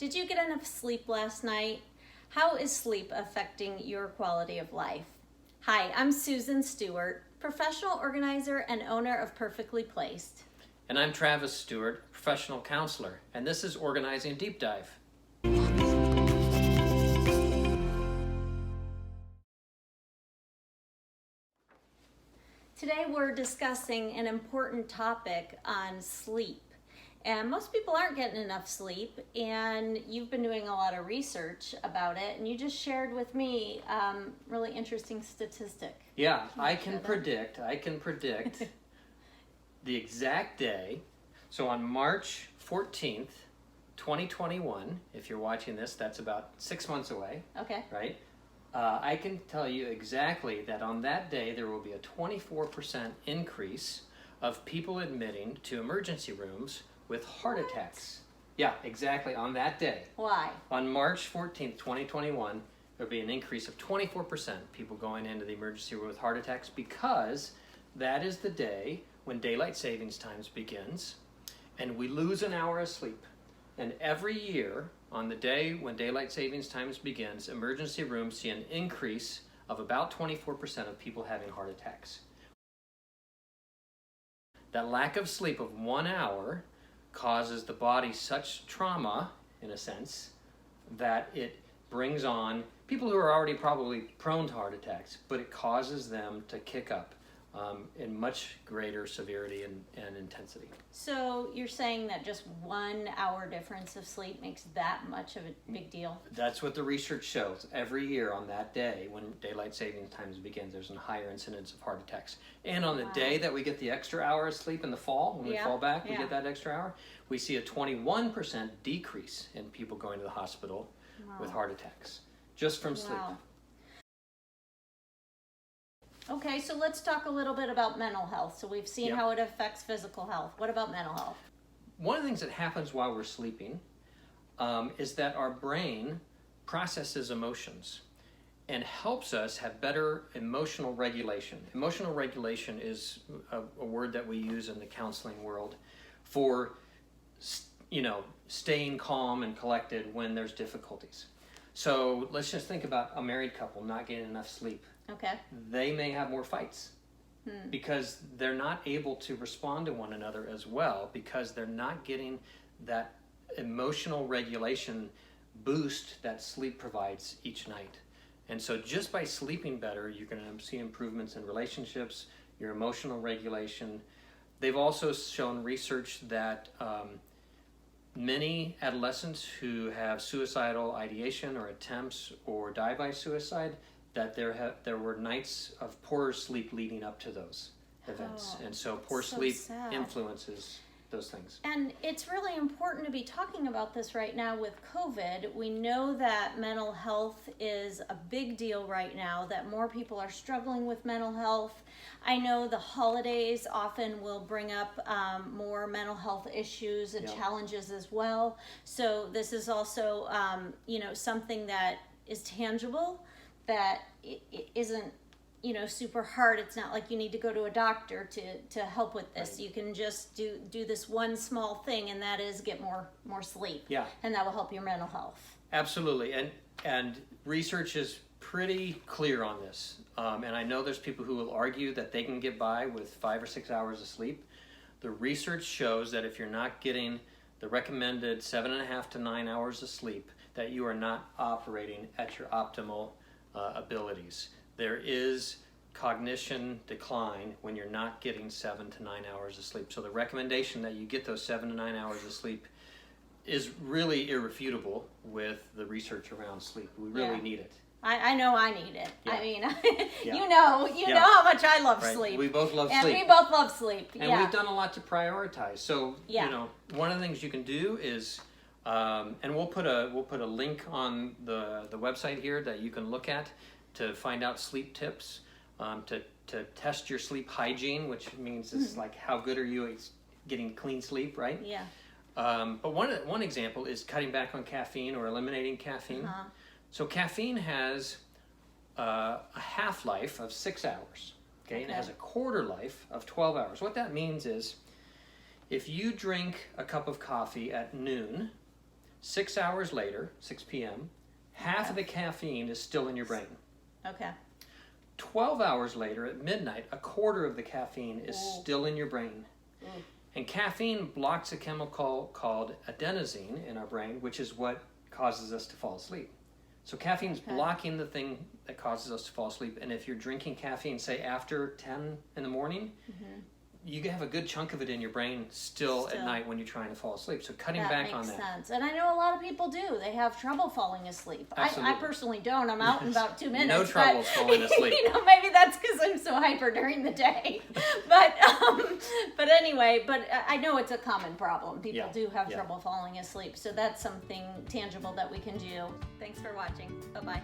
Did you get enough sleep last night? How is sleep affecting your quality of life? Hi, I'm Susan Stewart, professional organizer and owner of Perfectly Placed. And I'm Travis Stewart, professional counselor, and this is Organizing Deep Dive. Today we're discussing an important topic on sleep. And most people aren't getting enough sleep, and you've been doing a lot of research about it, and you just shared with me really interesting statistic. Yeah, I can predict the exact day. So on March 14th, 2021, if you're watching this, that's about 6 months away. Okay. Right? I can tell you exactly that on that day there will be a 24% increase of people admitting to emergency rooms with heart attacks. Yeah, exactly, on that day. Why? On March 14th, 2021, there'll be an increase of 24% people going into the emergency room with heart attacks, because that is the day when daylight savings times begins and we lose an hour of sleep. And every year, on the day when daylight savings times begins, emergency rooms see an increase of about 24% of people having heart attacks. That lack of sleep of 1 hour causes the body such trauma, in a sense, that it brings on people who are already probably prone to heart attacks, but it causes them to kick up in much greater severity and intensity. So you're saying that just 1 hour difference of sleep makes that much of a big deal? That's what the research shows. Every year on that day when daylight savings times begins, there's a higher incidence of heart attacks. And on the day that we get the extra hour of sleep in the fall, when we fall back, we get that extra hour, we see a 21% decrease in people going to the hospital with heart attacks, just from sleep. Okay, so let's talk a little bit about mental health. So we've seen how it affects physical health. What about mental health? One of the things that happens while we're sleeping is that our brain processes emotions and helps us have better emotional regulation. Emotional regulation is a word that we use in the counseling world for, staying calm and collected when there's difficulties. So let's just think about a married couple not getting enough sleep. Okay. They may have more fights because they're not able to respond to one another as well, because they're not getting that emotional regulation boost that sleep provides each night. And so just by sleeping better, you're going to see improvements in relationships, your emotional regulation. They've also shown research that many adolescents who have suicidal ideation or attempts or die by suicide, that there were nights of poor sleep leading up to those events. And so poor sleep influences those things. And it's really important to be talking about this right now with COVID. We know that mental health is a big deal right now, that more people are struggling with mental health. I know the holidays often will bring up more mental health issues and challenges as well. So this is also, something that is tangible, that it isn't, super hard. It's not like you need to go to a doctor to help with this. Right. You can just do this one small thing, and that is get more sleep. Yeah. And that will help your mental health. Absolutely. And research is pretty clear on this. And I know there's people who will argue that they can get by with 5 or 6 hours of sleep. The research shows that if you're not getting the recommended 7.5 to 9 hours of sleep, that you are not operating at your optimal abilities. There is cognition decline when you're not getting 7 to 9 hours of sleep. So the recommendation that you get those 7 to 9 hours of sleep is really irrefutable with the research around sleep. We really need it. I know I need it. Yeah. I mean, you know how much I love sleep. We both love sleep. And we both love sleep. And we've done a lot to prioritize. So, one of the things you can do is, and we'll put a link on the website here that you can look at to find out sleep tips, to test your sleep hygiene, which means it's like how good are you at getting clean sleep, right? Yeah. But one example is cutting back on caffeine or eliminating caffeine. So caffeine has a half-life of 6 hours, and it has a quarter life of 12 hours. What that means is if you drink a cup of coffee at noon, 6 hours later, 6 p.m., half of the caffeine is still in your brain. Okay. 12 hours later at midnight, a quarter of the caffeine is still in your brain. Ooh. And caffeine blocks a chemical called adenosine in our brain, which is what causes us to fall asleep. So caffeine's blocking the thing that causes us to fall asleep. And if you're drinking caffeine, say after 10 in the morning, you have a good chunk of it in your brain still at night when you're trying to fall asleep. So cutting back on that. That makes sense. And I know a lot of people do. They have trouble falling asleep. I personally don't. I'm out in about 2 minutes. No trouble falling asleep. You know, maybe that's because I'm so hyper during the day. But anyway, I know it's a common problem. People do have trouble falling asleep. So that's something tangible that we can do. Thanks for watching. Bye-bye.